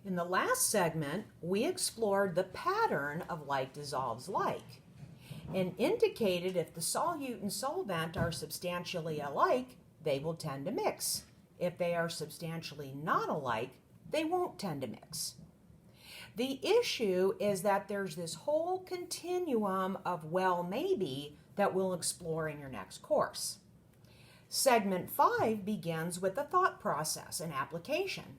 In the last segment, we explored the pattern of like dissolves like and indicated if the solute and solvent are substantially alike, they will tend to mix. If they are substantially not alike, they won't tend to mix. The issue is that there's this whole continuum of well, maybe that we'll explore in your next course. Segment 5 begins with the thought process and application.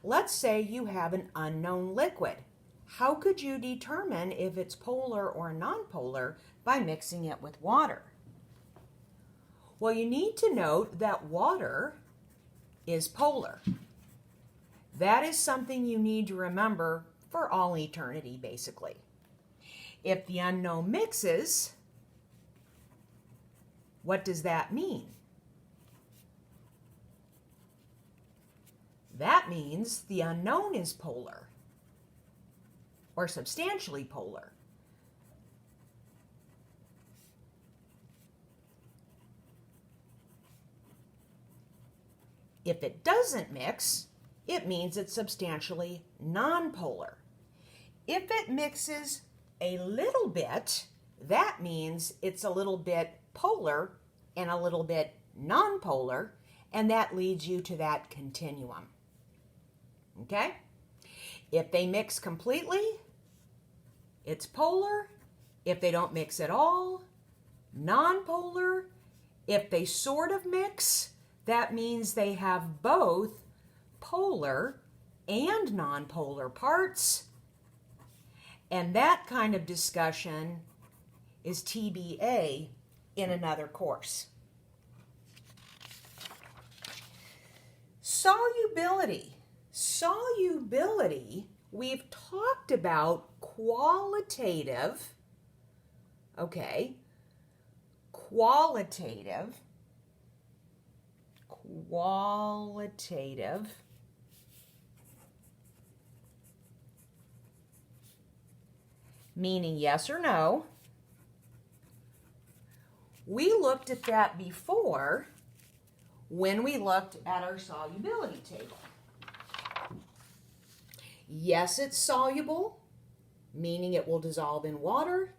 Let's say you have an unknown liquid. How could you determine if it's polar or nonpolar by mixing it with water? Well, you need to note that water is polar. That is something you need to remember for all eternity, basically. If the unknown mixes, what does that mean? That means the unknown is polar or substantially polar. If it doesn't mix, it means it's substantially nonpolar. If it mixes a little bit, that means it's a little bit polar and a little bit nonpolar, and that leads you to that continuum. Okay? If they mix completely, it's polar. If they don't mix at all, nonpolar. If they sort of mix, that means they have both polar and nonpolar parts. And that kind of discussion is TBA in another course. Solubility. Solubility, we've talked about qualitative, qualitative, meaning yes or no. We looked at that before when we looked at our solubility table. Yes, it's soluble, meaning it will dissolve in water.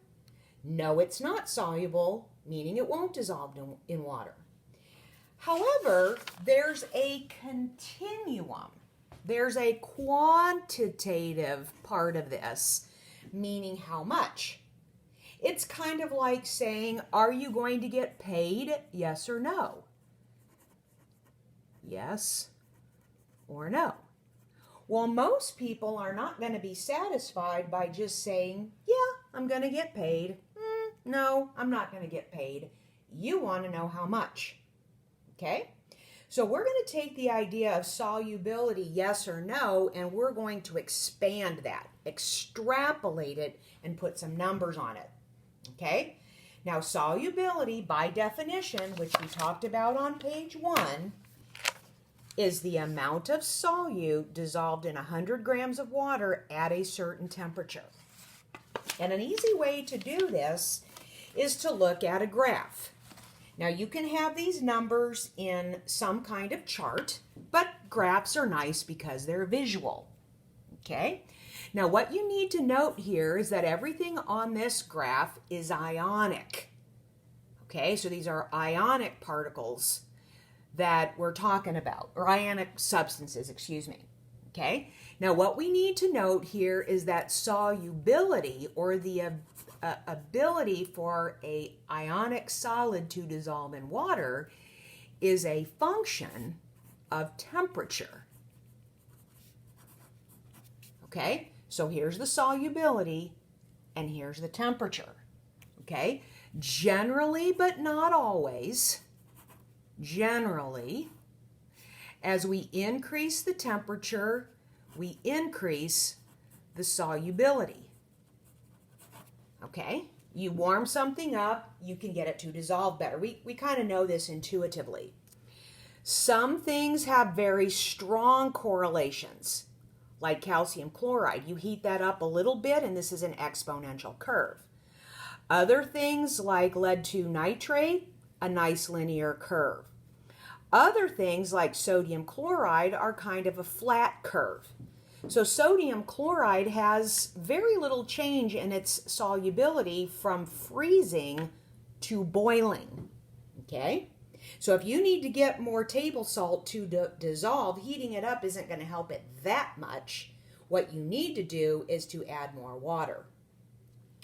No, it's not soluble, meaning it won't dissolve in water. However, there's a continuum. There's a quantitative part of this, meaning how much. It's kind of like saying, are you going to get paid? Yes or no? Yes or no? Well, most people are not going to be satisfied by just saying, yeah, I'm going to get paid. No, I'm not going to get paid. You want to know how much. Okay? So we're going to take the idea of solubility, yes or no, and we're going to expand that, extrapolate it, and put some numbers on it. Okay? Now, solubility, by definition, which we talked about on page 1, is the amount of solute dissolved in 100 grams of water at a certain temperature. And an easy way to do this is to look at a graph. Now, you can have these numbers in some kind of chart, but graphs are nice because they're visual. Okay? Now, what you need to note here is that everything on this graph is ionic. Okay? So these are ionic particles that we're talking about, or ionic substances, excuse me. Okay? Now, what we need to note here is that solubility, or the ability for a ionic solid to dissolve in water, is a function of temperature. Okay? So here's the solubility, and here's the temperature. Okay? Generally, but not always, generally, as we increase the temperature, we increase the solubility. Okay? You warm something up, you can get it to dissolve better. We kind of know this intuitively. Some things have very strong correlations, like calcium chloride. You heat that up a little bit, and this is an exponential curve. Other things like lead-2 nitrate, a nice linear curve. Other things like sodium chloride are kind of a flat curve. So sodium chloride has very little change in its solubility from freezing to boiling. Okay? So if you need to get more table salt to dissolve, heating it up isn't going to help it that much. What you need to do is to add more water.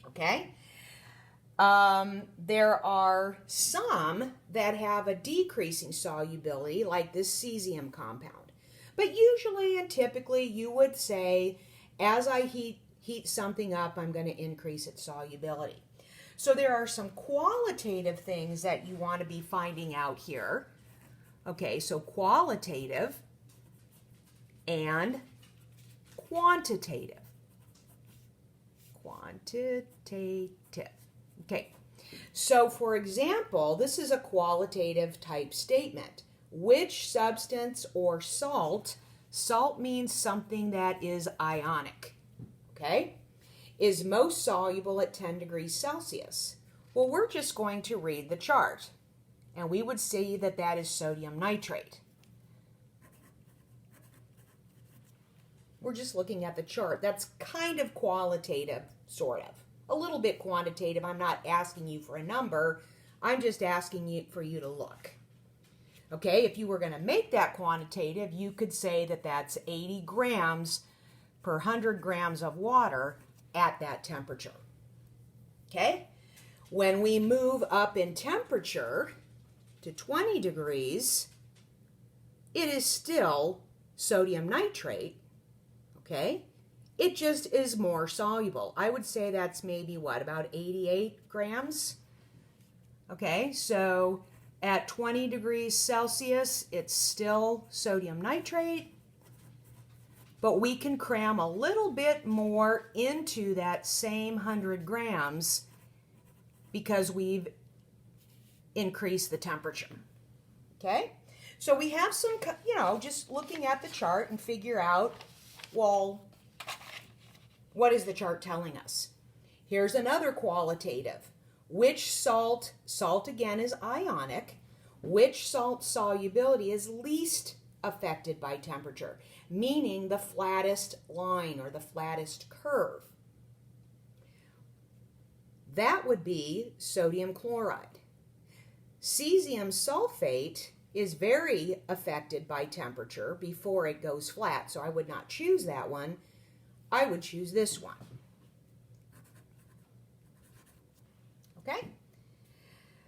Okay? There are some that have a decreasing solubility, like this cesium compound. But usually and typically you would say, as I heat something up, I'm going to increase its solubility. So there are some qualitative things that you want to be finding out here. Okay, so qualitative and quantitative. Quantitative. Okay, so for example, this is a qualitative type statement. Which substance or salt means something that is ionic, okay, is most soluble at 10 degrees Celsius? Well, we're just going to read the chart, and we would see that that is sodium nitrate. We're just looking at the chart. That's kind of qualitative, sort of. A little bit quantitative. I'm not asking you for a number. I'm just asking you for you to look. Okay, if you were going to make that quantitative, you could say that that's 80 grams per 100 grams of water at that temperature. Okay, when we move up in temperature to 20 degrees, it is still sodium nitrate. Okay, it just is more soluble. I would say that's maybe what, about 88 grams? Okay, so at 20 degrees Celsius, it's still sodium nitrate, but we can cram a little bit more into that same 100 grams because we've increased the temperature. Okay? So we have some, just looking at the chart and figure out, well, what is the chart telling us? Here's another qualitative. Which salt again is ionic, which salt solubility is least affected by temperature, meaning the flattest line or the flattest curve. That would be sodium chloride. Cesium sulfate is very affected by temperature before it goes flat, so I would not choose that one. I would choose this one. Okay?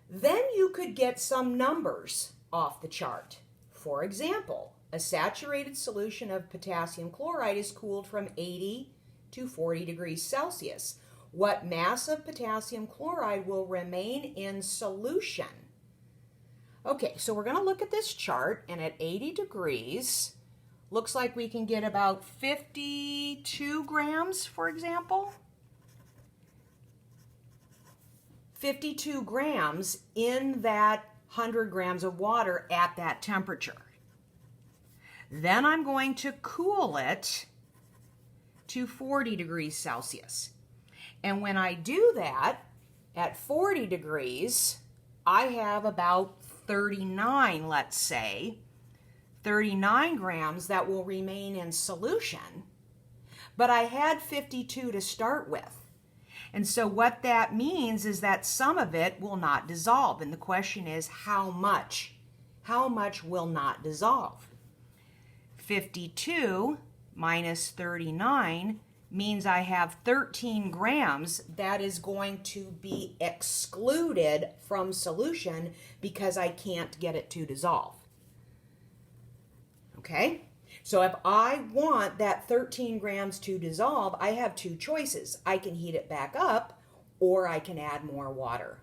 Then you could get some numbers off the chart. For example, a saturated solution of potassium chloride is cooled from 80 to 40 degrees Celsius. What mass of potassium chloride will remain in solution? Okay, so we're going to look at this chart, and at 80 degrees, looks like we can get about 52 grams, for example. 52 grams in that 100 grams of water at that temperature. Then I'm going to cool it to 40 degrees Celsius. And when I do that, at 40 degrees, I have about 39, let's say, 39 grams that will remain in solution, but I had 52 to start with. And so what that means is that some of it will not dissolve. And the question is, how much? How much will not dissolve? 52 minus 39 means I have 13 grams that is going to be excluded from solution because I can't get it to dissolve. Okay? So if I want that 13 grams to dissolve, I have two choices. I can heat it back up, or I can add more water.